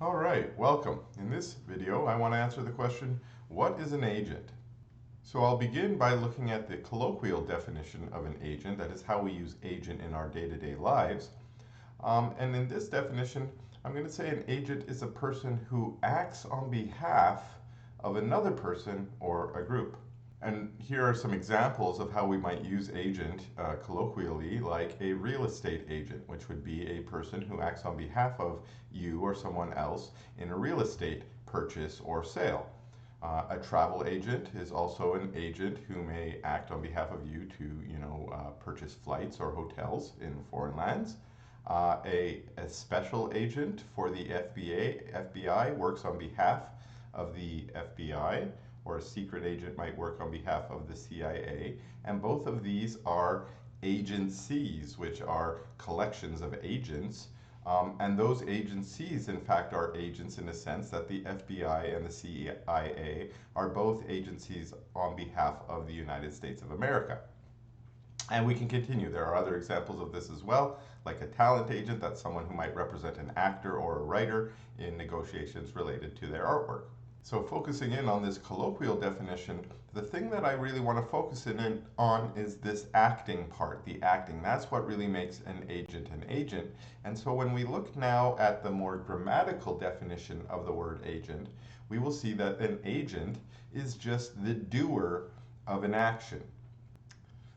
All right, welcome. In this video, I want to answer the question, what is an agent? So I'll begin by looking at the colloquial definition of an agent, that is how we use agent in our day-to-day lives. And in this definition, I'm going to say an agent is a person who acts on behalf of another person or a group. And here are some examples of how we might use agent colloquially, like a real estate agent, which would be a person who acts on behalf of you or someone else in a real estate purchase or sale. A travel agent is also an agent who may act on behalf of you to, purchase flights or hotels in foreign lands. A special agent for the FBI works on behalf of the FBI, or a secret agent might work on behalf of the CIA. And both of these are agencies, which are collections of agents. And those agencies, in fact, are agents in the sense that the FBI and the CIA are both agencies on behalf of the United States of America. And we can continue. There are other examples of this as well, like a talent agent, that's someone who might represent an actor or a writer in negotiations related to their artwork. So focusing in on this colloquial definition, the thing that I really want to focus in on is this acting part, the acting. That's what really makes an agent an agent. And so when we look now at the more grammatical definition of the word agent, we will see that an agent is just the doer of an action.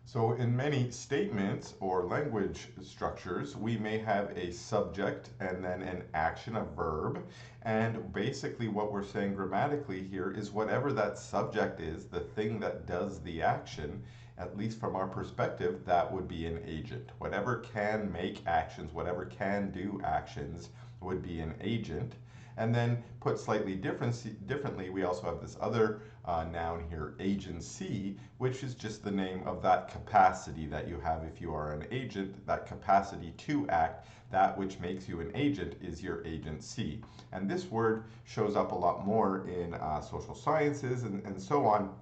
So in many statements or language structures, we may have a subject and then an action, a verb. And basically what we're saying grammatically here is whatever that subject is, the thing that does the action, at least from our perspective, that would be an agent. Whatever can make actions, whatever can do actions would be an agent. And then put slightly differently, we also have this other noun here, agency, which is just the name of that capacity that you have if you are an agent, that capacity to act. That which makes you an agent is your agency. And this word shows up a lot more in social sciences and so on,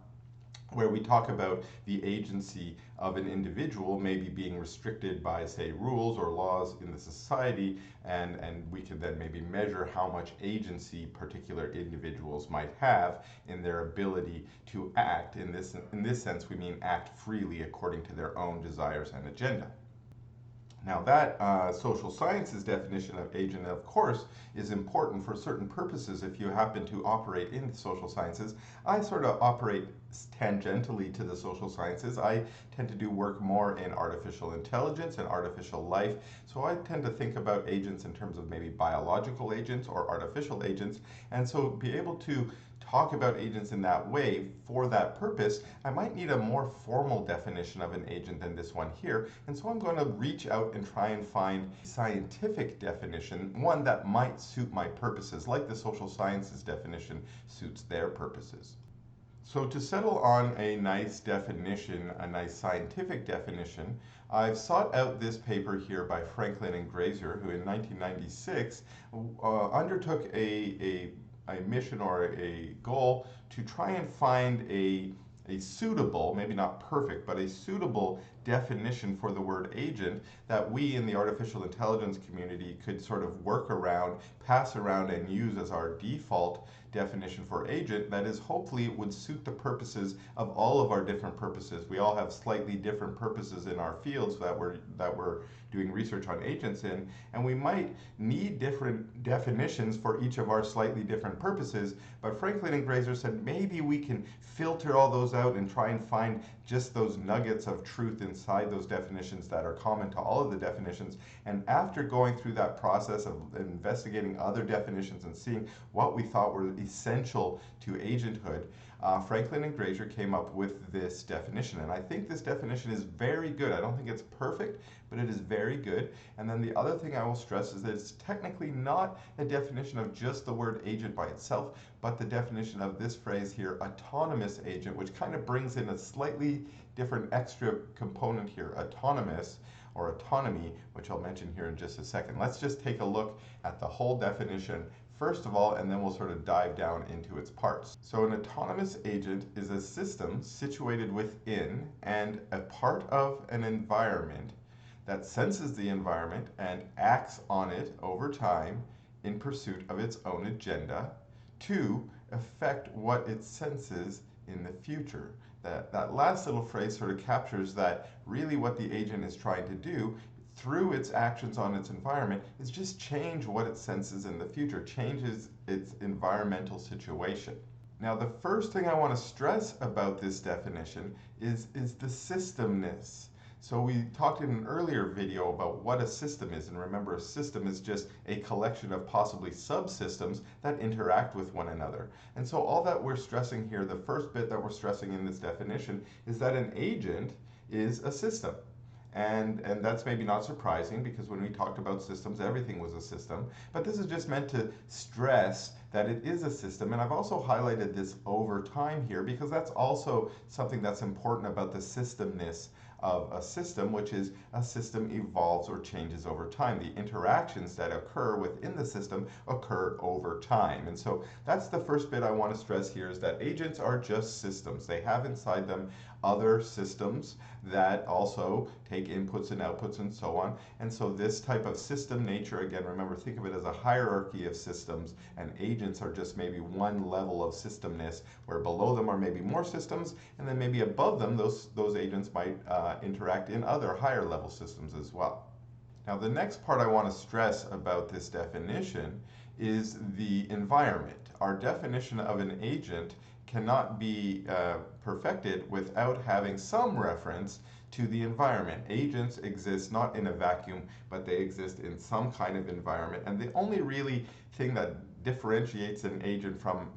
where we talk about the agency of an individual maybe being restricted by, say, rules or laws in the society, and we could then maybe measure how much agency particular individuals might have in their ability to act. In this sense, we mean act freely according to their own desires and agenda. Now that social sciences definition of agent, of course, is important for certain purposes if you happen to operate in the social sciences. I sort of operate tangentially to the social sciences. I tend to do work more in artificial intelligence and artificial life. So I tend to think about agents in terms of maybe biological agents or artificial agents. And so be able to talk about agents in that way for that purpose, I might need a more formal definition of an agent than this one here. And so I'm going to reach out and try and find a scientific definition, one that might suit my purposes, like the social sciences definition suits their purposes. So to settle on a nice definition, a nice scientific definition, I've sought out this paper here by Franklin and Grazer, who in 1996 undertook a mission or a goal to try and find a suitable, maybe not perfect, but a suitable definition for the word agent that we in the artificial intelligence community could sort of work around, pass around, and use as our default definition for agent. That is, hopefully it would suit the purposes of all of our different purposes. We all have slightly different purposes in our fields that we're doing research on agents in, and we might need different definitions for each of our slightly different purposes. But Franklin and Grazer said maybe we can filter all those out and try and find just those nuggets of truth inside those definitions that are common to all of the definitions. And after going through that process of investigating other definitions and seeing what we thought were essential to agenthood, Franklin and Grazer came up with this definition. And I think this definition is very good. I don't think it's perfect, but it is very good. And then the other thing I will stress is that it's technically not a definition of just the word agent by itself, but the definition of this phrase here, autonomous agent, which kind of brings in a slightly different extra component here, autonomous or autonomy, which I'll mention here in just a second. Let's just take a look at the whole definition first of all, and then we'll sort of dive down into its parts. So an autonomous agent is a system situated within and a part of an environment that senses the environment and acts on it over time in pursuit of its own agenda. 2, affect what it senses in the future. That last little phrase sort of captures that really what the agent is trying to do through its actions on its environment is just change what it senses in the future, changes its environmental situation. Now, the first thing I want to stress about this definition is the systemness. So we talked in an earlier video about what a system is, and remember, a system is just a collection of possibly subsystems that interact with one another. And so all that we're stressing here, the first bit that we're stressing in this definition, is that an agent is a system. And that's maybe not surprising, because when we talked about systems, everything was a system. But this is just meant to stress that it is a system. And I've also highlighted this over time here, because that's also something that's important about the systemness of a system, which is a system evolves or changes over time. The interactions that occur within the system occur over time. And so that's the first bit I want to stress here, is that agents are just systems. They have inside them other systems that also take inputs and outputs and so on. And so this type of system nature, again, remember, think of it as a hierarchy of systems, and agents are just maybe one level of systemness, where below them are maybe more systems, and then maybe above them, those agents might interact in other higher level systems as well. Now, the next part I want to stress about this definition is the environment. Our definition of an agent cannot be perfected without having some reference to the environment. Agents exist not in a vacuum, but they exist in some kind of environment. And the only really thing that differentiates an agent from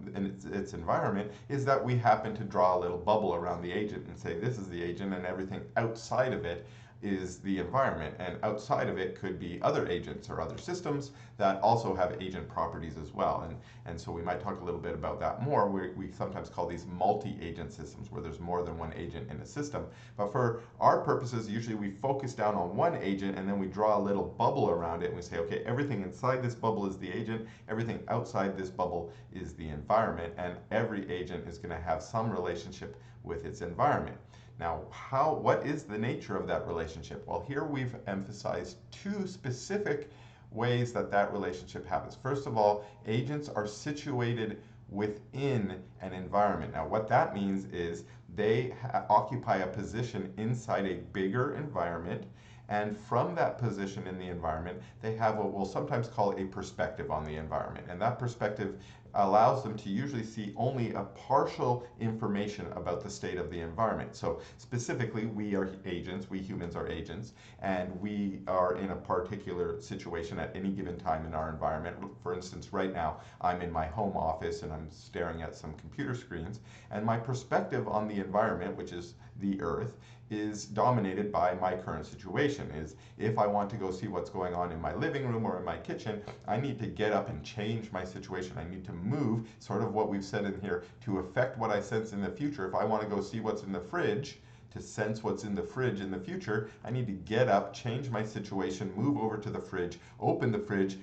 its environment is that we happen to draw a little bubble around the agent and say this is the agent, and everything outside of it is the environment, and outside of it could be other agents or other systems that also have agent properties as well. And so we might talk a little bit about that more. We sometimes call these multi-agent systems, where there's more than one agent in a system. But for our purposes, usually we focus down on one agent, and then we draw a little bubble around it, and we say, okay, everything inside this bubble is the agent, everything outside this bubble is the environment, and every agent is going to have some relationship with its environment. Now, what is the nature of that relationship? Well, here we've emphasized two specific ways that relationship happens. First of all, agents are situated within an environment. Now, what that means is they occupy a position inside a bigger environment, and from that position in the environment, they have what we'll sometimes call a perspective on the environment. And that perspective allows them to usually see only a partial information about the state of the environment. So specifically, we are agents, we humans are agents, and we are in a particular situation at any given time in our environment. For instance, right now, I'm in my home office and I'm staring at some computer screens, and my perspective on the environment, which is the Earth, is dominated by my current situation. Is if I want to go see what's going on in my living room or in my kitchen, I need to get up and change my situation. I need to move, sort of what we've said in here, to affect what I sense in the future. If I want to go see what's in the fridge, to sense what's in the fridge in the future, I need to get up, change my situation, move over to the fridge, open the fridge,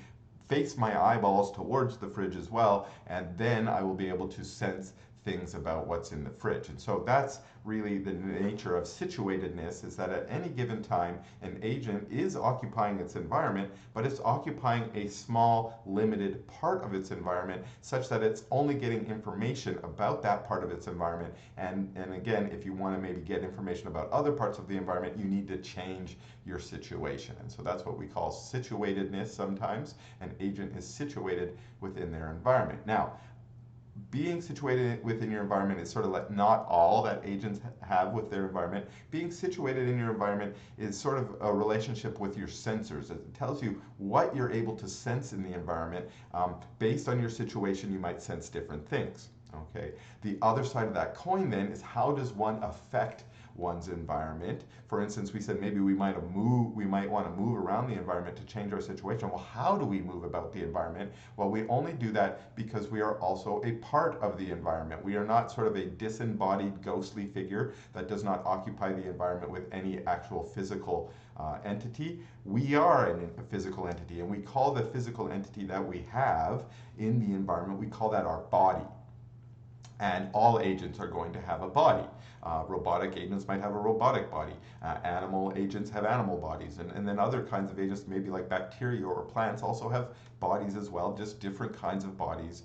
face my eyeballs towards the fridge as well, and then I will be able to sense things about what's in the fridge. And so that's really the nature of situatedness, is that at any given time, an agent is occupying its environment, but it's occupying a small, limited part of its environment, such that it's only getting information about that part of its environment. And again, if you want to maybe get information about other parts of the environment, you need to change your situation. And so that's what we call situatedness sometimes. An agent is situated within their environment. Now, being situated within your environment is sort of like not all that agents have with their environment. Being situated in your environment is sort of a relationship with your sensors. It tells you what you're able to sense in the environment. Based on your situation, you might sense different things. Okay. The other side of that coin then is, how does one affect one's environment? For instance, we said maybe we might want to move around the environment to change our situation. Well, how do we move about the environment? Well, we only do that because we are also a part of the environment. We are not sort of a disembodied, ghostly figure that does not occupy the environment with any actual physical entity. We are a physical entity, and we call the physical entity that we have in the environment, we call that our body. And all agents are going to have a body. Robotic agents might have a robotic body. Animal agents have animal bodies. And then other kinds of agents, maybe like bacteria or plants, also have bodies as well, just different kinds of bodies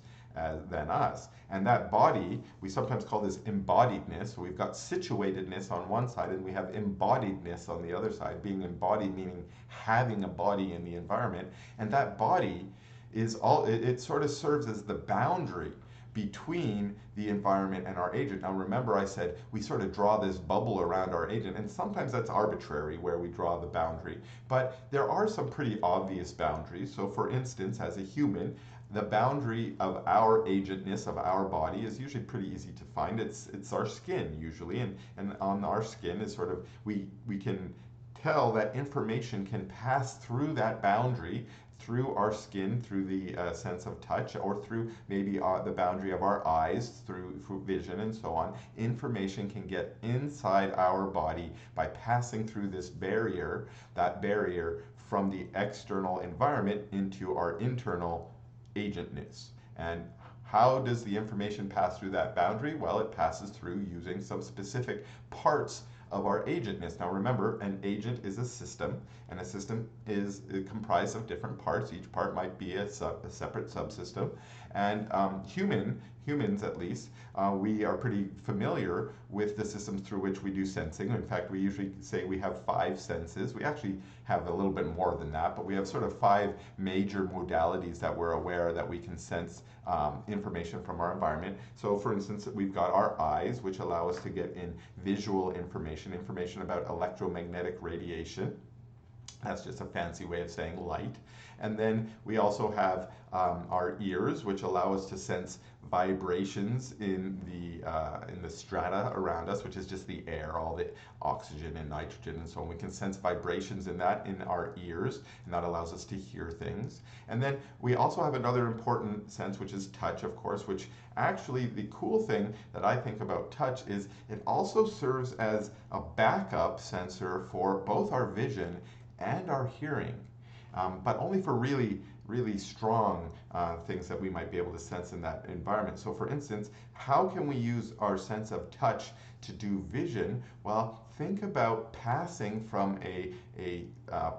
than us. And that body, we sometimes call this embodiedness. So we've got situatedness on one side and we have embodiedness on the other side. Being embodied meaning having a body in the environment. And that body is it sort of serves as the boundary between the environment and our agent. Now remember I said we sort of draw this bubble around our agent, and sometimes that's arbitrary where we draw the boundary, but there are some pretty obvious boundaries. So for instance, as a human, the boundary of our agentness of our body is usually pretty easy to find. It's our skin usually, and on our skin is sort of, we can tell that information can pass through that boundary through our skin, through the sense of touch, or through maybe the boundary of our eyes, through vision and so on. Information can get inside our body by passing through this barrier, that barrier from the external environment into our internal agentness. And how does the information pass through that boundary? Well, it passes through using some specific parts of our agentness. Now remember, an agent is a system, and a system is comprised of different parts. Each part might be a separate subsystem. And humans at least, we are pretty familiar with the systems through which we do sensing. In fact, we usually say we have 5 senses. We actually have a little bit more than that, but we have sort of 5 major modalities that we're aware that we can sense information from our environment. So for instance, we've got our eyes, which allow us to get in visual information about electromagnetic radiation. That's just a fancy way of saying light. And then we also have our ears, which allow us to sense vibrations in the strata around us, which is just the air, all the oxygen and nitrogen and so on. We can sense vibrations in that in our ears, and that allows us to hear things. And then we also have another important sense, which is touch, of course, which actually the cool thing that I think about touch is it also serves as a backup sensor for both our vision and our hearing, but only for really strong things that we might be able to sense in that environment. So for instance, how can we use our sense of touch to do vision? Well, think about passing from a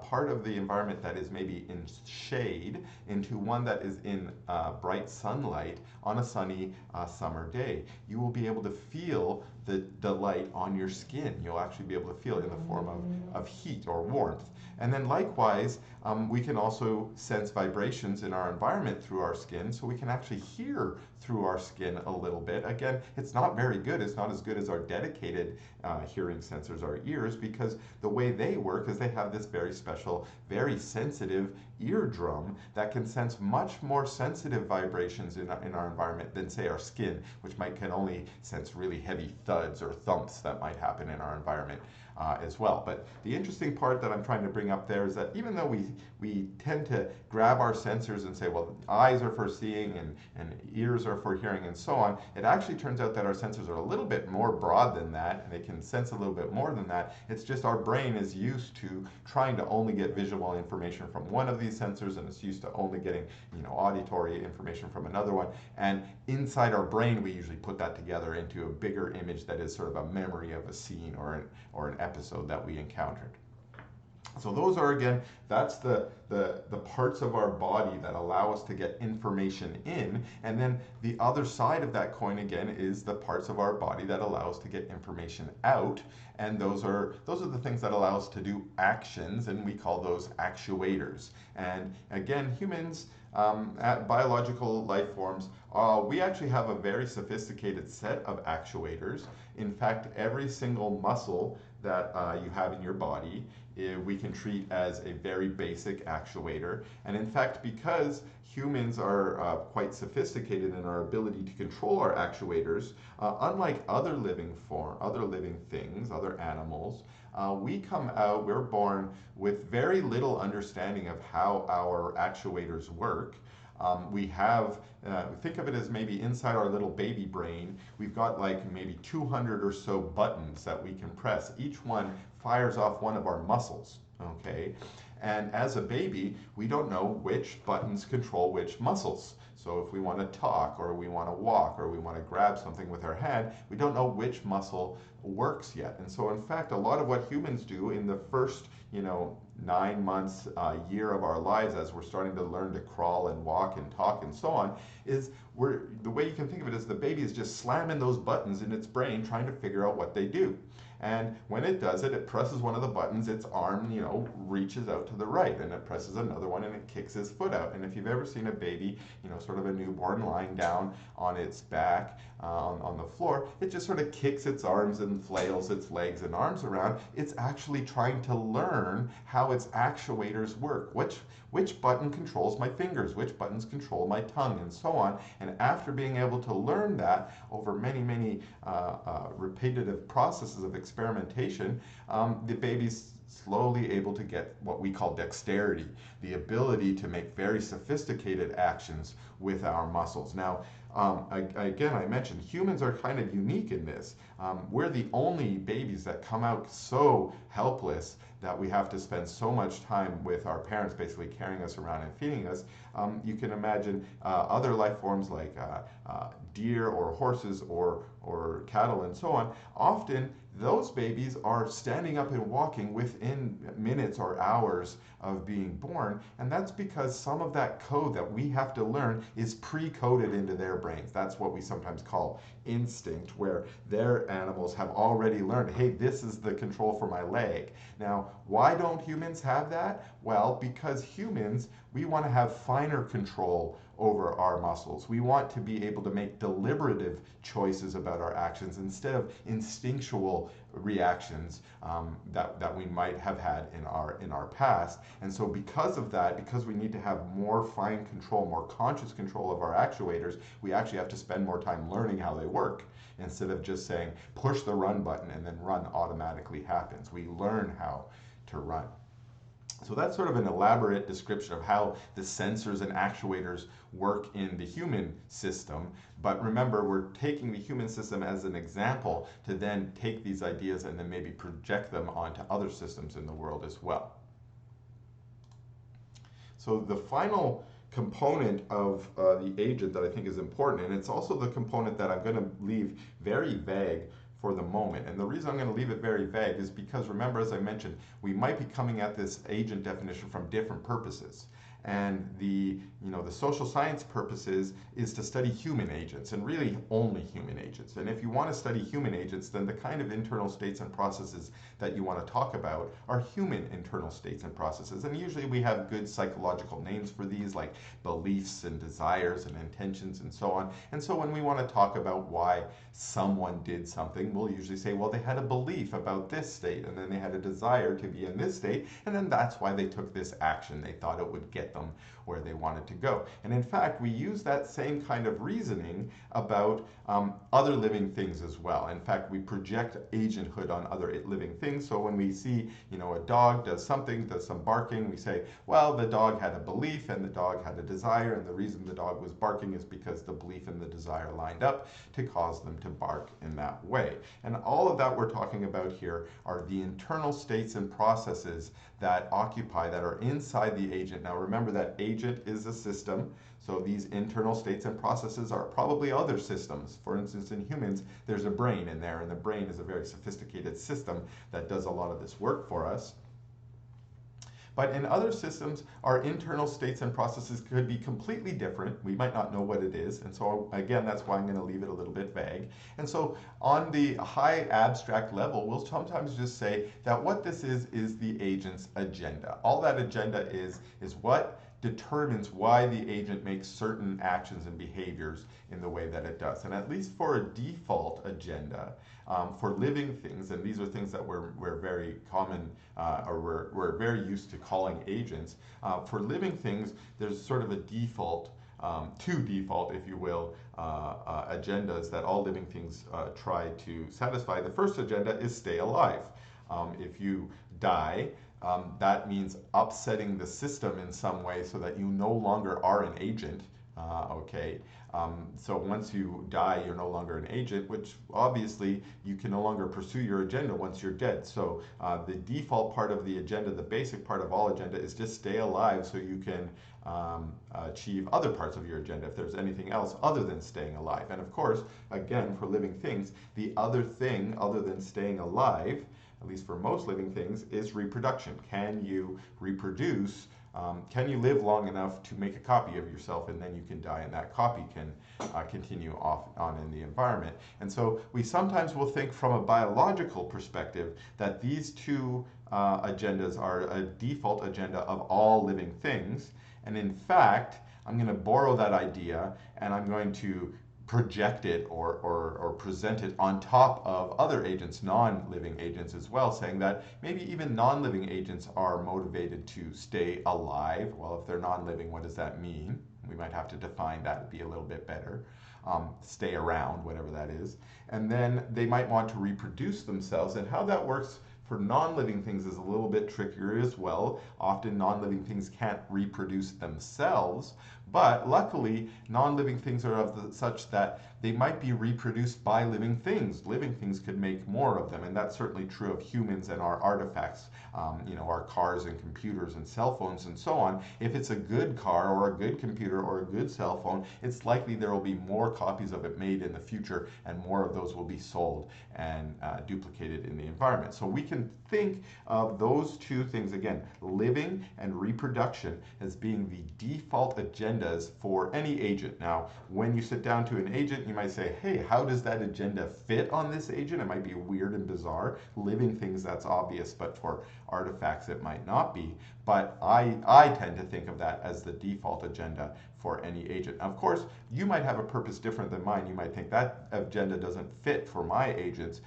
part of the environment that is maybe in shade into one that is in bright sunlight on a sunny summer day. You will be able to feel the light on your skin. You'll actually be able to feel it in the form of heat or warmth. And then likewise, we can also sense vibrations in our environment through our skin, so we can actually hear through our skin a little bit. Again, it's not very good. It's not as good as our dedicated hearing sensors, our ears, because the way they work is they have this very special, very sensitive eardrum that can sense much more sensitive vibrations in our environment than, say, our skin, which can only sense really heavy thuds or thumps that might happen in our environment. As well. But the interesting part that I'm trying to bring up there is that even though we tend to grab our sensors and say, well, eyes are for seeing and ears are for hearing and so on, it actually turns out that our sensors are a little bit more broad than that, and they can sense a little bit more than that. It's just our brain is used to trying to only get visual information from one of these sensors, and it's used to only getting, auditory information from another one. And inside our brain, we usually put that together into a bigger image that is sort of a memory of a scene or an episode that we encountered. So those are, again, that's the parts of our body that allow us to get information in, and then the other side of that coin again is the parts of our body that allow us to get information out, and those are the things that allow us to do actions, and we call those actuators. And again, humans, biological life forms, we actually have a very sophisticated set of actuators. In fact, every single muscle that you have in your body, we can treat as a very basic actuator. And in fact, because humans are quite sophisticated in our ability to control our actuators, unlike other living things, other animals, we're born with very little understanding of how our actuators work. We have, think of it as maybe inside our little baby brain, we've got like maybe 200 or so buttons that we can press. Each one fires off one of our muscles, okay? And as a baby, we don't know which buttons control which muscles. So if we want to talk, or we want to walk, or we want to grab something with our hand, we don't know which muscle works yet. And so in fact, a lot of what humans do in the first 9 months, year of our lives, as we're starting to learn to crawl and walk and talk and so on, is the way you can think of it is the baby is just slamming those buttons in its brain trying to figure out what they do. And when it does it, it presses one of the buttons, its arm, reaches out to the right, and it presses another one and it kicks his foot out. And if you've ever seen a baby, sort of a newborn lying down on its back on the floor, it just sort of kicks its arms and flails its legs and arms around. It's actually trying to learn how its actuators work. Which button controls my fingers, which buttons control my tongue, and so on. And after being able to learn that over many repetitive processes of experimentation, the baby's slowly able to get what we call dexterity, the ability to make very sophisticated actions with our muscles. Now, again, I mentioned humans are kind of unique in this. We're the only babies that come out so helpless that we have to spend so much time with our parents basically carrying us around and feeding us. You can imagine other life forms like deer or horses or cattle and so on. Often those babies are standing up and walking within minutes or hours of being born, and that's because some of that code that we have to learn is pre-coded into their brains. That's what we sometimes call instinct, where their animals have already learned, hey, this is the control for my leg. Now, why don't humans have that? Well, because humans, we want to have finer control over our muscles. We want to be able to make deliberative choices about our actions instead of instinctual reactions that we might have had in our past. And so because of that, because we need to have more fine control, more conscious control of our actuators, we actually have to spend more time learning how they work instead of just saying push the run button and then run automatically happens. We learn how to run. So that's sort of an elaborate description of how the sensors and actuators work in the human system. But remember, we're taking the human system as an example to then take these ideas and then maybe project them onto other systems in the world as well. So the final component of the agent that I think is important, and it's also the component that I'm going to leave very vague for the moment. And the reason I'm going to leave it very vague is because, remember, as I mentioned, we might be coming at this agent definition from different purposes. And the social science purposes is to study human agents, and really only human agents. And if you want to study human agents, then the kind of internal states and processes that you want to talk about are human internal states and processes. And usually we have good psychological names for these, like beliefs and desires and intentions and so on. And so when we want to talk about why someone did something, we'll usually say, well, they had a belief about this state, and then they had a desire to be in this state, and then that's why they took this action. They thought it would get them where they wanted to go. And in fact, we use that same kind of reasoning about other living things as well. In fact, we project agenthood on other living things. So when we see, a dog does something, does some barking, we say, well, the dog had a belief and the dog had a desire, and the reason the dog was barking is because the belief and the desire lined up to cause them to bark in that way. And all of that we're talking about here are the internal states and processes that are inside the agent. Now remember that agent is a system, so these internal states and processes are probably other systems. For instance, in humans, there's a brain in there, and the brain is a very sophisticated system that does a lot of this work for us. But in other systems, our internal states and processes could be completely different. We might not know what it is. And so again, that's why I'm going to leave it a little bit vague. And so on the high abstract level, we'll sometimes just say that what this is the agent's agenda. All that agenda is what determines why the agent makes certain actions and behaviors in the way that it does. And at least for a default agenda, for living things, and these are things that we're very common, or we're very used to calling agents, for living things, there's sort of a default, two default, if you will, agendas that all living things try to satisfy. The first agenda is stay alive. If you die, that means upsetting the system in some way so that you no longer are an agent, Okay, so once you die, you're no longer an agent, which obviously you can no longer pursue your agenda once you're dead. So the default part of the agenda, the basic part of all agenda, is just stay alive so you can achieve other parts of your agenda if there's anything else other than staying alive. And of course, again, for living things, the other thing other than staying alive, at least for most living things, is reproduction. Can you reproduce? Can you live long enough to make a copy of yourself, and then you can die and that copy can continue off on in the environment? And so we sometimes will think from a biological perspective that these two agendas are a default agenda of all living things. And in fact, I'm going to borrow that idea and I'm going to project it or present it on top of other agents, non-living agents as well, saying that maybe even non-living agents are motivated to stay alive. Well, if they're non-living, what does that mean? We might have to define that to be a little bit better. Stay around, whatever that is. And then they might want to reproduce themselves, and how that works for non-living things is a little bit trickier as well. Often non-living things can't reproduce themselves, but luckily non-living things are such that they might be reproduced by living things. Living things could make more of them, and that's certainly true of humans and our artifacts, our cars and computers and cell phones and so on. If it's a good car or a good computer or a good cell phone, it's likely there will be more copies of it made in the future, and more of those will be sold and duplicated in the environment. So we can think of those two things, again, living and reproduction, as being the default agendas for any agent. Now, when you sit down to an agent, you might say, hey, how does that agenda fit on this agent? It might be weird and bizarre. Living things, that's obvious, but for artifacts, it might not be. But I tend to think of that as the default agenda for any agent. Of course, you might have a purpose different than mine. You might think that agenda doesn't fit for my agents.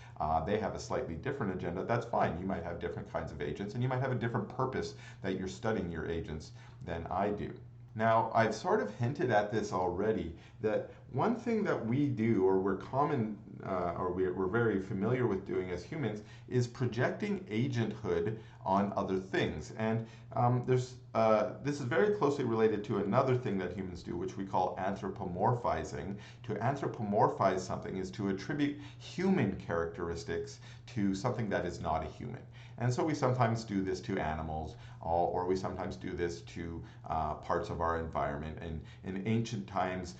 They have a slightly different agenda. That's fine. You might have different kinds of agents, and you might have a different purpose that you're studying your agents than I do. Now, I've sort of hinted at this already, that one thing that we do, or we're very familiar with doing as humans, is projecting agenthood on other things. And this is very closely related to another thing that humans do, which we call anthropomorphizing. To anthropomorphize something is to attribute human characteristics to something that is not a human. And so we sometimes do this to animals, or we sometimes do this to parts of our environment. And in ancient times,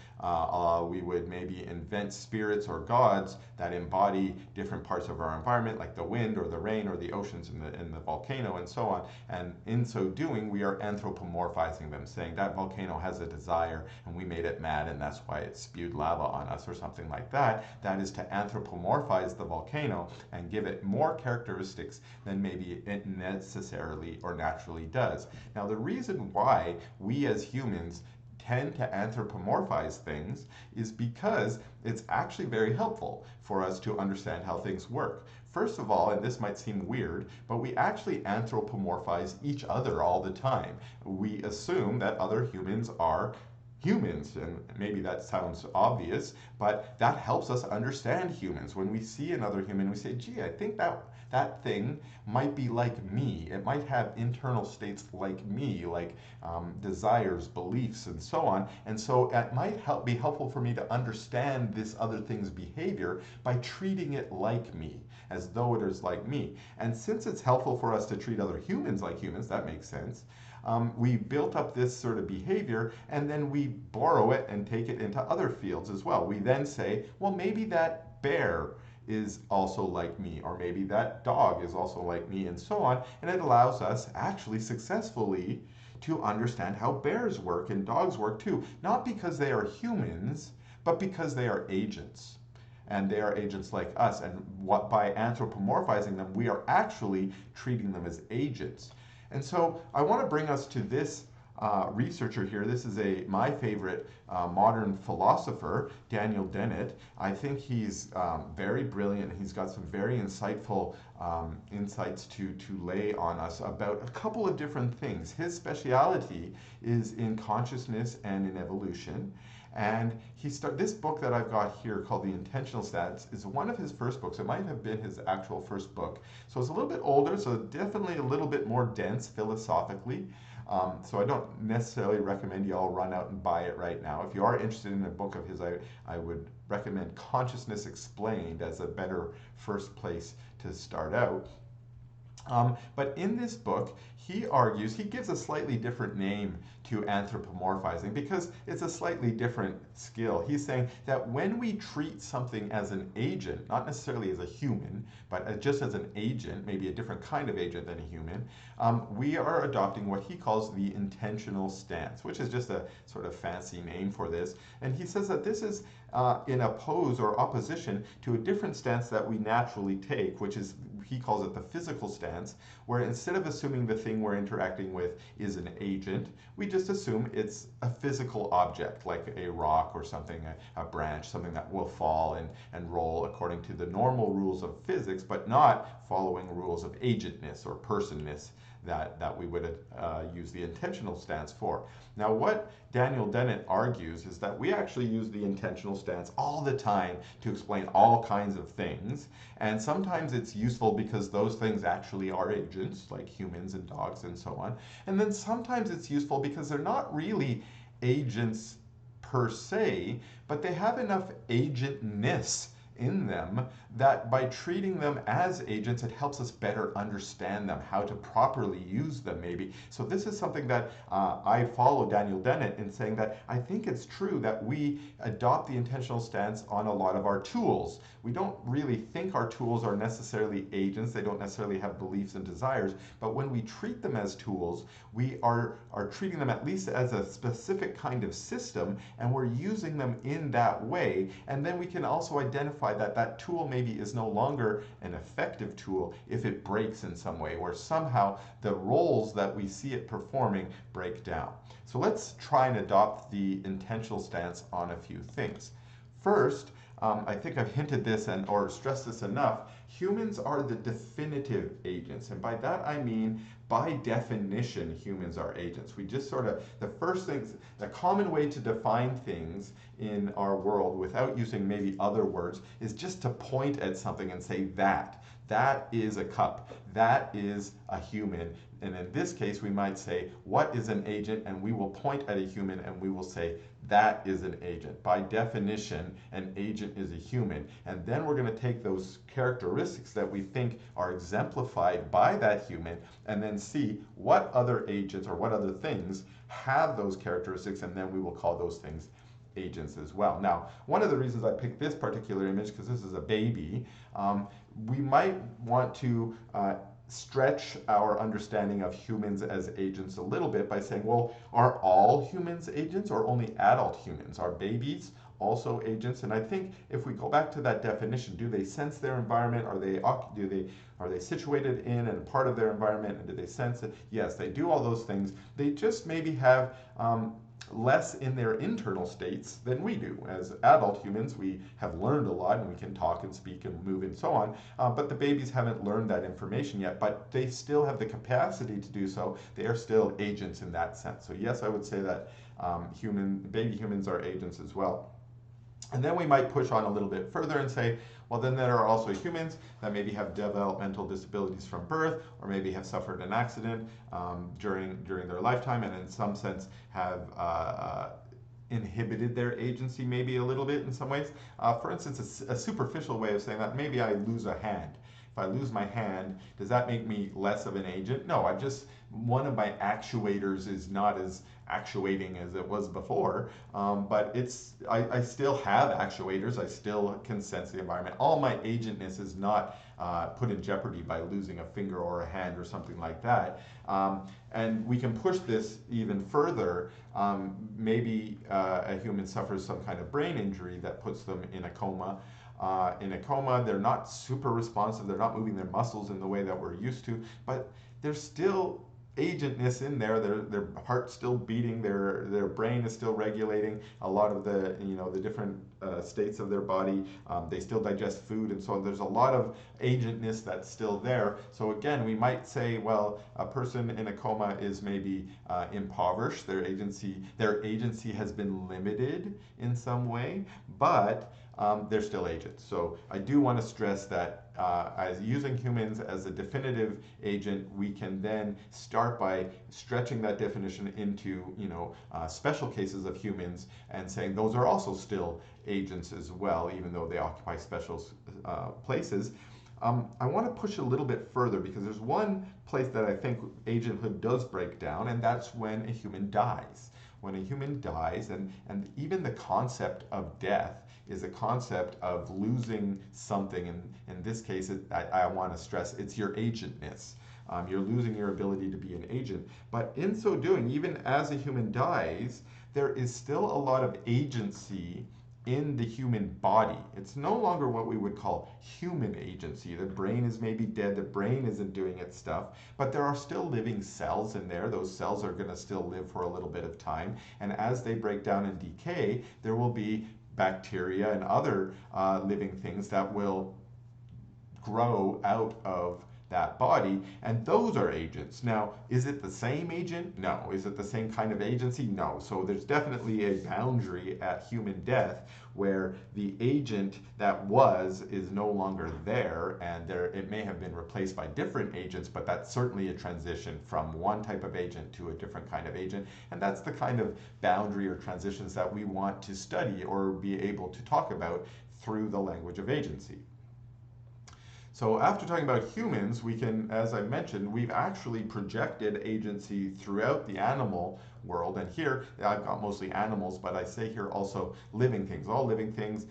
we would maybe invent spirits or gods that embody different parts of our environment, like the wind or the rain or the oceans and the volcano and so on. And in so doing, we are anthropomorphizing them, saying that volcano has a desire and we made it mad and that's why it spewed lava on us or something like that. That is to anthropomorphize the volcano and give it more characteristics than maybe it necessarily or naturally does. Now, the reason why we as humans tend to anthropomorphize things is because it's actually very helpful for us to understand how things work. First of all, and this might seem weird, but we actually anthropomorphize each other all the time. We assume that other humans are humans, and maybe that sounds obvious, but that helps us understand humans. When we see another human, we say, gee, I think that thing might be like me. It might have internal states like me, like desires, beliefs, and so on. And so it might be helpful for me to understand this other thing's behavior by treating it like me, as though it is like me. And since it's helpful for us to treat other humans like humans, that makes sense. We built up this sort of behavior, and then we borrow it and take it into other fields as well. We then say, well, maybe that bear is also like me, or maybe that dog is also like me, and so on. And it allows us actually successfully to understand how bears work and dogs work too, not because they are humans, but because they are agents. And they are agents like us. And by anthropomorphizing them, we are actually treating them as agents. And so I want to bring us to this researcher here. This is my favorite modern philosopher, Dennett. I think he's very brilliant. He's got some very insightful insights to lay on us about a couple of different things. His speciality is in consciousness and in evolution. And this book that I've got here called The Intentional Stats is one of his first books. It might have been his actual first book. So it's a little bit older, so definitely a little bit more dense philosophically. So I don't necessarily recommend you all run out and buy it right now. If you are interested in a book of his, I would recommend Consciousness Explained as a better first place to start out. But in this book, he argues, he gives a slightly different name to anthropomorphizing because it's a slightly different skill. He's saying that when we treat something as an agent, not necessarily as a human, but just as an agent, maybe a different kind of agent than a human, we are adopting what he calls the intentional stance, which is just a sort of fancy name for this. And he says that this is in oppose or opposition to a different stance that we naturally take, which is, he calls it the physical stance, where instead of assuming the thing we're interacting with is an agent, we just assume it's a physical object, like a rock or something, a branch, something that will fall and roll according to the normal rules of physics, but not following rules of agentness or personness that we would use the intentional stance for. Now, what Daniel Dennett argues is that we actually use the intentional stance all the time to explain all kinds of things, and sometimes it's useful because those things actually are agents, like humans and dogs and so on, and then sometimes it's useful because they're not really agents per se, but they have enough agentness in them that by treating them as agents, it helps us better understand them, how to properly use them maybe. So this is something that I follow Daniel Dennett in saying that I think it's true that we adopt the intentional stance on a lot of our tools. We don't really think our tools are necessarily agents, they don't necessarily have beliefs and desires, but when we treat them as tools, we are treating them at least as a specific kind of system, and we're using them in that way, and then we can also identify that that tool maybe is no longer an effective tool if it breaks in some way, where somehow the roles that we see it performing break down. So let's try and adopt the intentional stance on a few things. First, I think I've hinted this or stressed this enough, humans are the definitive agents, and by that I mean by definition humans are agents. We just sort of, the first things, the common way to define things in our world without using maybe other words is just to point at something and say that is a cup, that is a human. And in this case we might say what is an agent, and we will point at a human and we will say that is an agent. By definition, an agent is a human. And then we're going to take those characteristics that we think are exemplified by that human and then see what other agents or what other things have those characteristics, and then we will call those things agents as well. Now, one of the reasons I picked this particular image, because this is a baby, we might want to stretch our understanding of humans as agents a little bit by saying, well, are all humans agents or only adult humans? Are babies also agents? And I think if we go back to that definition, do they sense their environment? Are they situated in and part of their environment, and do they sense it? Yes, they do all those things. They just maybe have less in their internal states than we do. As adult humans, we have learned a lot and we can talk and speak and move and so on, but the babies haven't learned that information yet, but they still have the capacity to do so. They are still agents in that sense. So yes, I would say that baby humans are agents as well. And then we might push on a little bit further and say, well, then there are also humans that maybe have developmental disabilities from birth, or maybe have suffered an accident during their lifetime, and in some sense have inhibited their agency maybe a little bit in some ways. For instance, a superficial way of saying that, maybe I lose a hand. If I lose my hand, does that make me less of an agent? No, one of my actuators is not as actuating as it was before, but I still have actuators, I still can sense the environment. All my agentness is not put in jeopardy by losing a finger or a hand or something like that. And we can push this even further. Maybe a human suffers some kind of brain injury that puts them in a coma. In a coma, they're not super responsive, they're not moving their muscles in the way that we're used to, but there's still agentness in there. Their heart's still beating, their brain is still regulating a lot of the different states of their body. They still digest food and so on. There's a lot of agentness that's still there. So again, we might say, well, a person in a coma is maybe impoverished. Their agency has been limited in some way, but they're still agents. So I do want to stress that as using humans as a definitive agent, we can then start by stretching that definition into, special cases of humans and saying those are also still agents as well, even though they occupy special places. I want to push a little bit further because there's one place that I think agenthood does break down, and that's when a human dies. When a human dies, and even the concept of death is a concept of losing something. And in this case, I want to stress it's your agentness. You're losing your ability to be an agent. But in so doing, even as a human dies, there is still a lot of agency in the human body. It's no longer what we would call human agency. The brain is maybe dead, the brain isn't doing its stuff, but there are still living cells in there. Those cells are going to still live for a little bit of time. And as they break down and decay, there will be bacteria and other living things that will grow out of that body, and those are agents. Now, is it the same agent? No. Is it the same kind of agency? No. So there's definitely a boundary at human death where the agent that is no longer there, and it may have been replaced by different agents, but that's certainly a transition from one type of agent to a different kind of agent, and that's the kind of boundary or transitions that we want to study or be able to talk about through the language of agency. So after talking about humans, we can, as I mentioned, we've actually projected agency throughout the animal world. And here, I've got mostly animals, but I say here also living things, all living things.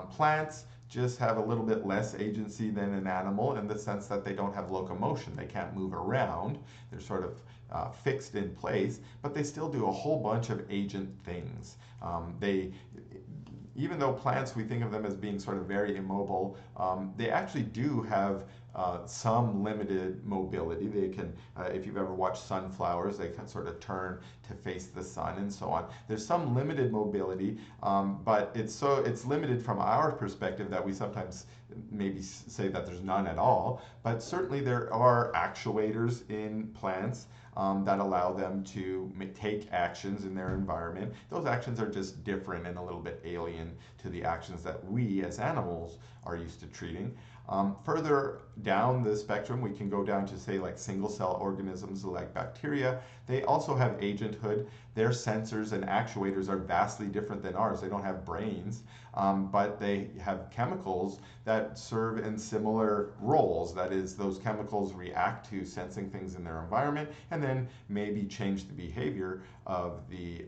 Plants just have a little bit less agency than an animal in the sense that they don't have locomotion. They can't move around. They're sort of fixed in place, but they still do a whole bunch of agent things. Even though plants, we think of them as being sort of very immobile, they actually do have some limited mobility. They can, if you've ever watched sunflowers, they can sort of turn to face the sun and so on. There's some limited mobility, but it's limited from our perspective that we sometimes maybe say that there's none at all. But certainly there are actuators in plants that allow them to take actions in their environment. Those actions are just different and a little bit alien to the actions that we as animals are used to treating. Further down the spectrum, we can go down to say like single cell organisms like bacteria. They also have agenthood. Their sensors and actuators are vastly different than ours. They don't have brains, but they have chemicals that serve in similar roles. That is, those chemicals react to sensing things in their environment and then maybe change the behavior of the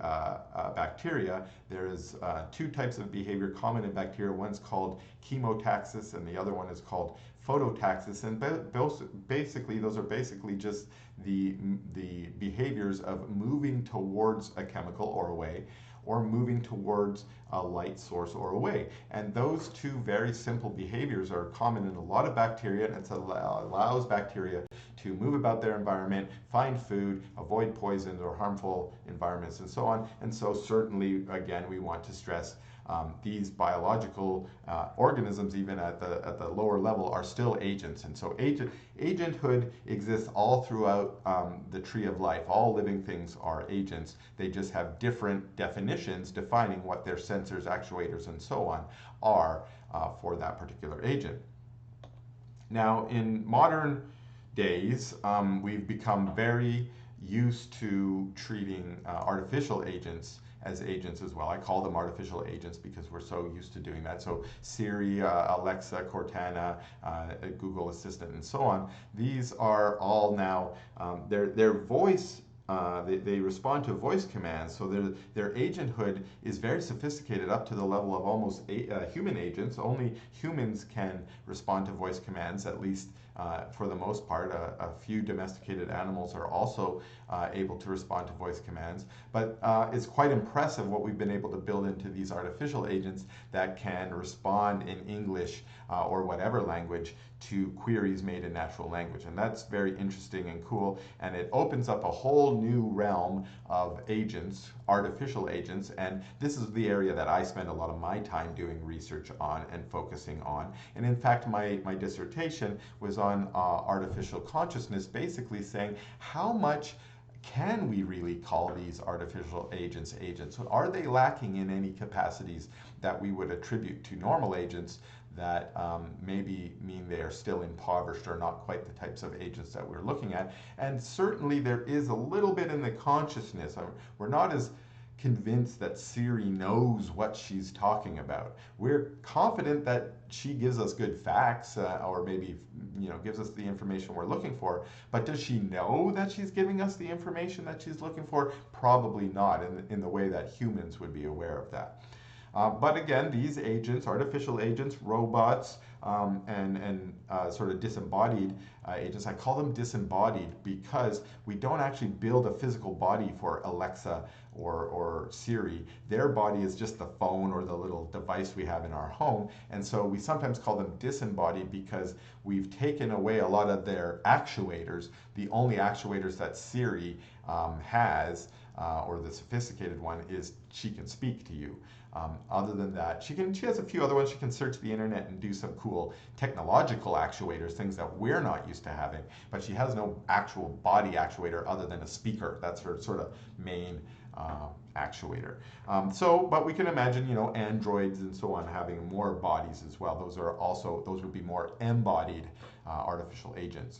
bacteria. There's two types of behavior common in bacteria. One's called chemotaxis and the other one is called phototaxis, and basically those are basically just the behaviors of moving towards a chemical or away, or moving towards a light source or away. And those two very simple behaviors are common in a lot of bacteria, and it allows bacteria to move about their environment, find food, avoid poisons or harmful environments, and so on. And so certainly, again, we want to stress these biological organisms, even at the lower level, are still agents. And so agenthood exists all throughout the tree of life. All living things are agents. They just have different definitions defining what their sensors, actuators, and so on are for that particular agent. Now, in modern days, we've become very used to treating artificial agents as agents as well. I call them artificial agents because we're so used to doing that. So Siri, Alexa, Cortana, Google Assistant, and so on. These are all now, their voice, they respond to voice commands, so their agenthood is very sophisticated up to the level of almost human agents. Only humans can respond to voice commands, at least for the most part. A few domesticated animals are also able to respond to voice commands, but it's quite impressive what we've been able to build into these artificial agents that can respond in English or whatever language to queries made in natural language. And that's very interesting and cool, and it opens up a whole new realm of agents, artificial agents, and this is the area that I spend a lot of my time doing research on and focusing on. And in fact, my dissertation was on artificial consciousness, basically saying how much can we really call these artificial agents agents? Are they lacking in any capacities that we would attribute to normal agents that maybe mean they are still impoverished or not quite the types of agents that we're looking at? And certainly there is a little bit in the consciousness. We're not as convinced that Siri knows what she's talking about. We're confident that she gives us good facts, or maybe gives us the information we're looking for. But does she know that she's giving us the information that she's looking for? Probably not in the way that humans would be aware of that. But again, these agents, artificial agents, robots, and sort of disembodied agents, I call them disembodied because we don't actually build a physical body for Alexa or Siri. Their body is just the phone or the little device we have in our home. And so we sometimes call them disembodied because we've taken away a lot of their actuators. The only actuators that Siri has, or the sophisticated one, is she can speak to you. Other than that, she has a few other ones. She can search the internet and do some cool technological actuators, things that we're not used to having. But she has no actual body actuator other than a speaker. That's her sort of main actuator. But we can imagine, androids and so on having more bodies as well. Those would be more embodied artificial agents.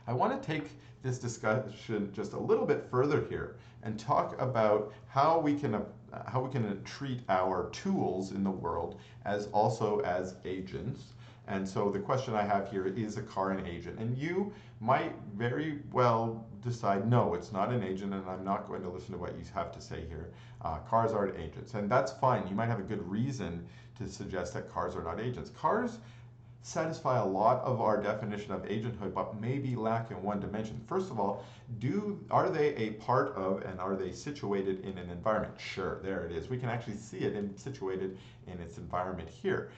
I want to take this discussion just a little bit further here and talk about how we can treat our tools in the world as also as agents. And so the question I have here is a car an agent? And you might very well decide, no, it's not an agent, and I'm not going to listen to what you have to say here. Cars aren't agents, and that's fine. You might have a good reason to suggest that cars are not agents. Cars satisfy a lot of our definition of agenthood, but maybe lack in one dimension. First of all, are they a part of and are they situated in an environment? Sure, there it is. We can actually see it situated in its environment here.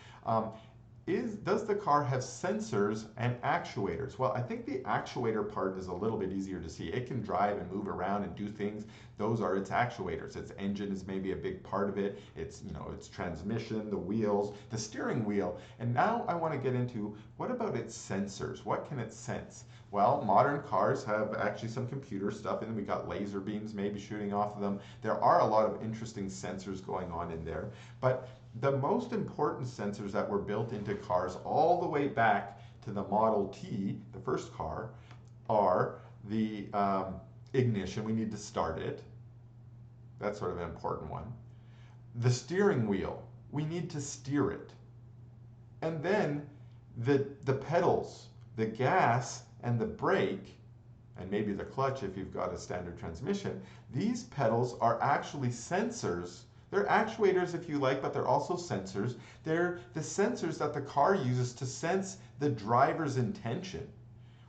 Does the car have sensors and actuators? Well, I think the actuator part is a little bit easier to see. It can drive and move around and do things. Those are its actuators. Its engine is maybe a big part of it. Its transmission, the wheels, the steering wheel. And now I want to get into, what about its sensors? What can it sense? Well, modern cars have actually some computer stuff in them. We've got laser beams maybe shooting off of them. There are a lot of interesting sensors going on in there. But the most important sensors that were built into cars all the way back to the Model T, the first car, are the ignition. We need to start it. That's sort of an important one. The steering wheel. We need to steer it. And then the pedals, the gas and the brake, and maybe the clutch if you've got a standard transmission. These pedals are actually sensors. They're actuators if you like, but they're also sensors. They're the sensors that the car uses to sense the driver's intention.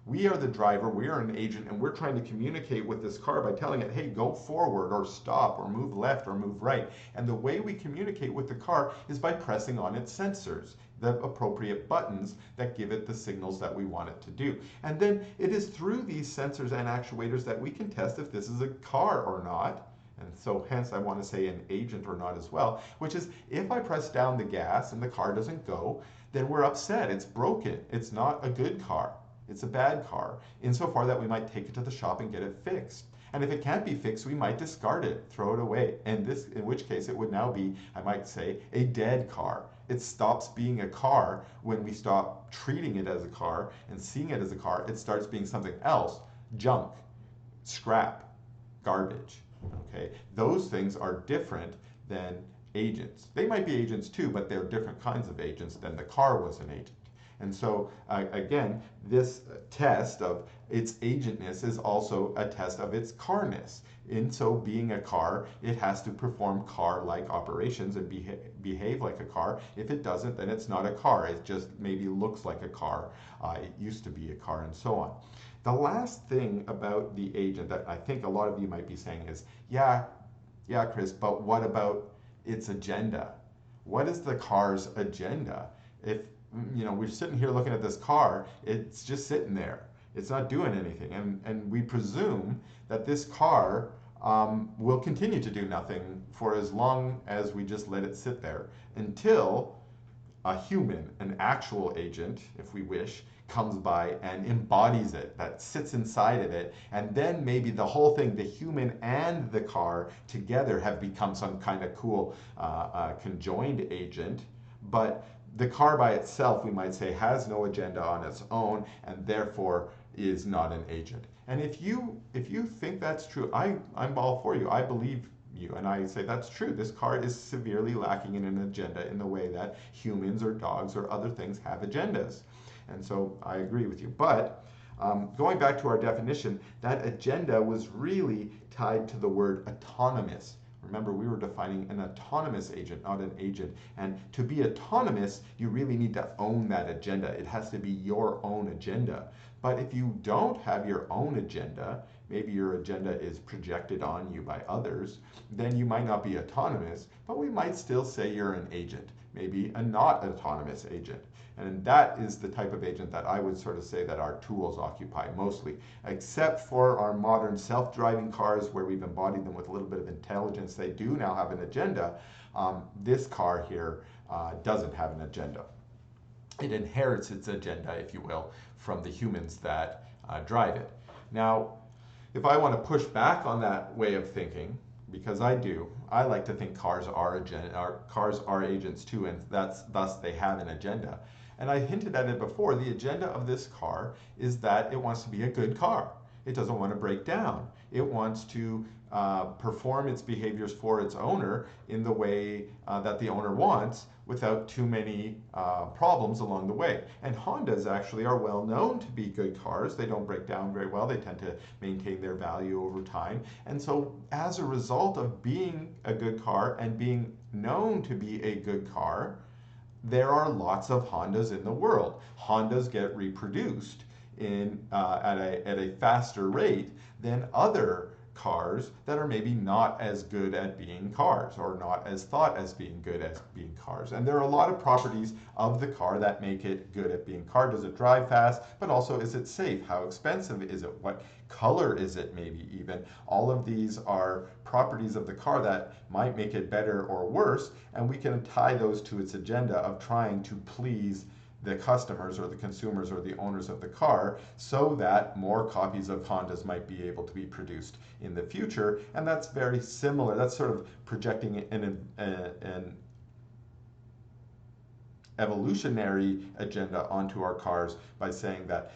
We are the driver, we are an agent, and we're trying to communicate with this car by telling it, hey, go forward or stop or move left or move right. And the way we communicate with the car is by pressing on its sensors, the appropriate buttons that give it the signals that we want it to do. And then it is through these sensors and actuators that we can test if this is a car or not. And so hence I want to say an agent or not as well, which is if I press down the gas and the car doesn't go, then we're upset. It's broken. It's not a good car. It's a bad car, insofar that we might take it to the shop and get it fixed. And if it can't be fixed, we might discard it, throw it away. And in which case it would now be, I might say, a dead car. It stops being a car when we stop treating it as a car and seeing it as a car. It starts being something else, junk, scrap, garbage. Okay, those things are different than agents. They might be agents too, but they're different kinds of agents than the car was an agent. And so again, this test of its agentness is also a test of its carness. In so being a car, it has to perform car-like operations and behave like a car. If it doesn't, then it's not a car. It just maybe looks like a car. It used to be a car, and so on. The last thing about the agent that I think a lot of you might be saying is, yeah, Chris, but what about its agenda? What is the car's agenda? If we're sitting here looking at this car, it's just sitting there. It's not doing anything. And we presume that this car will continue to do nothing for as long as we just let it sit there until a human, an actual agent, if we wish, comes by and embodies it, that sits inside of it, and then maybe the whole thing, the human and the car together, have become some kind of cool conjoined agent. But the car by itself, we might say, has no agenda on its own, and therefore is not an agent. And if you think that's true, I'm all for you. I believe you, and I say that's true. This car is severely lacking in an agenda in the way that humans or dogs or other things have agendas. And so I agree with you. But going back to our definition, that agenda was really tied to the word autonomous. Remember, we were defining an autonomous agent, not an agent. And to be autonomous, you really need to own that agenda. It has to be your own agenda. But if you don't have your own agenda, maybe your agenda is projected on you by others, then you might not be autonomous, but we might still say you're an agent, maybe a not autonomous agent. And that is the type of agent that I would sort of say that our tools occupy mostly, except for our modern self-driving cars where we've embodied them with a little bit of intelligence. They do now have an agenda. This car here doesn't have an agenda. It inherits its agenda, if you will, from the humans that drive it. Now, if I want to push back on that way of thinking, because I do, I like to think cars are agents too, and thus they have an agenda. And I hinted at it before, the agenda of this car is that it wants to be a good car. It doesn't want to break down. It wants to perform its behaviors for its owner in the way that the owner wants, without too many problems along the way. And Hondas actually are well known to be good cars. They don't break down very well. They tend to maintain their value over time. And so as a result of being a good car and being known to be a good car, there are lots of Hondas in the world. Hondas get reproduced at a faster rate than other cars that are maybe not as good at being cars, or not as thought as being good at being cars. And there are a lot of properties of the car that make it good at being a car. Does it drive fast? But also, is it safe? How expensive is it? What color is it, maybe even? All of these are properties of the car that might make it better or worse, and we can tie those to its agenda of trying to please the customers or the consumers or the owners of the car, so that more copies of Hondas might be able to be produced in the future. And that's very similar. That's sort of projecting an evolutionary agenda onto our cars by saying that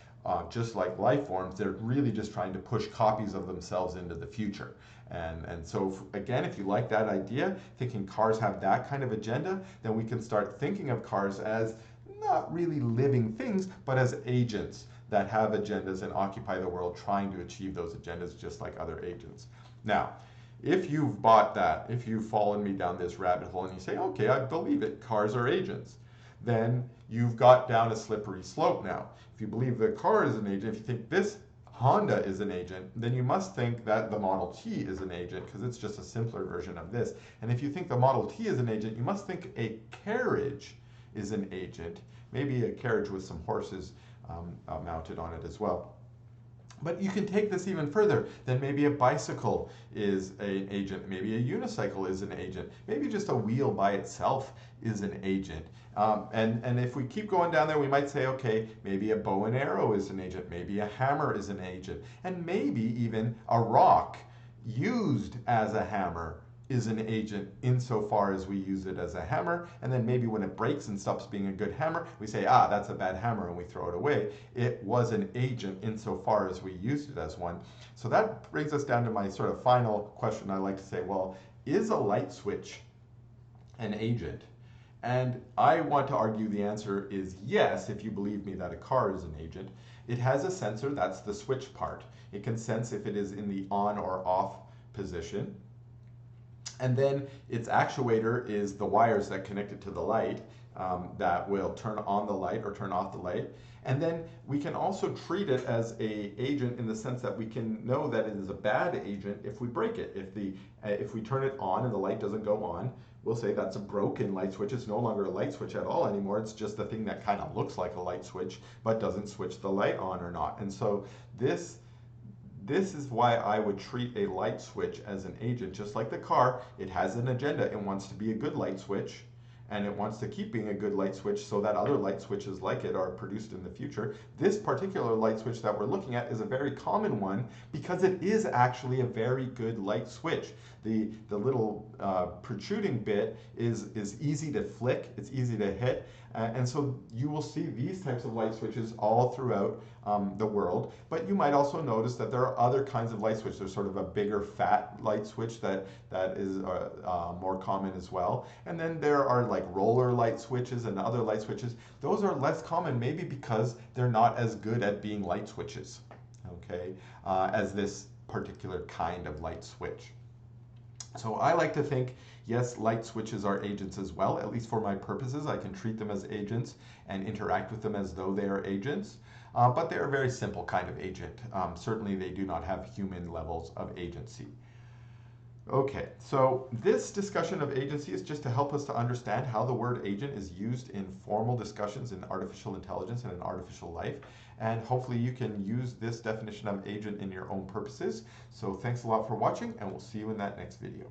just like life forms, they're really just trying to push copies of themselves into the future. And so, again, if you like that idea, thinking cars have that kind of agenda, then we can start thinking of cars as not really living things, but as agents that have agendas and occupy the world trying to achieve those agendas just like other agents. Now, if you've bought that, if you've followed me down this rabbit hole and you say, okay, I believe it, cars are agents, then you've got down a slippery slope now. If you believe the car is an agent, if you think this Honda is an agent, then you must think that the Model T is an agent, because it's just a simpler version of this. And if you think the Model T is an agent, you must think a carriage is an agent, maybe a carriage with some horses mounted on it as well. But you can take this even further. Then maybe a bicycle is an agent, maybe a unicycle is an agent, maybe just a wheel by itself is an agent. And if we keep going down there, we might say, okay, maybe a bow and arrow is an agent, maybe a hammer is an agent, and maybe even a rock used as a hammer is an agent insofar as we use it as a hammer. And then maybe when it breaks and stops being a good hammer, we say, ah, that's a bad hammer, and we throw it away. It was an agent insofar as we used it as one. So that brings us down to my sort of final question. I like to say, well, is a light switch an agent? And I want to argue the answer is yes, if you believe me that a car is an agent. It has a sensor, that's the switch part. It can sense if it is in the on or off position. And then its actuator is the wires that connect it to the light that will turn on the light or turn off the light. And then we can also treat it as an agent in the sense that we can know that it is a bad agent if we break it. If we turn it on and the light doesn't go on, we'll say that's a broken light switch. It's no longer a light switch at all anymore. It's just the thing that kind of looks like a light switch but doesn't switch the light on or not. And so this is why I would treat a light switch as an agent. Just like the car, it has an agenda. It wants to be a good light switch. and it wants to keep being a good light switch so that other light switches like it are produced in the future. This particular light switch that we're looking at is a very common one because it is actually a very good light switch. The little protruding bit is easy to flick, it's easy to hit, and so you will see these types of light switches all throughout the world. But you might also notice that there are other kinds of light switch. There's sort of a bigger fat light switch that is more common as well. And then there are like roller light switches and other light switches. Those are less common, maybe because they're not as good at being light switches, okay, as this particular kind of light switch. So I like to think, yes, light switches are agents as well, at least for my purposes. I can treat them as agents and interact with them as though they are agents, but they're a very simple kind of agent. Certainly they do not have human levels of agency. Okay, so this discussion of agency is just to help us to understand how the word agent is used in formal discussions in artificial intelligence and in artificial life. And hopefully you can use this definition of agent in your own purposes. So thanks a lot for watching, and we'll see you in that next video.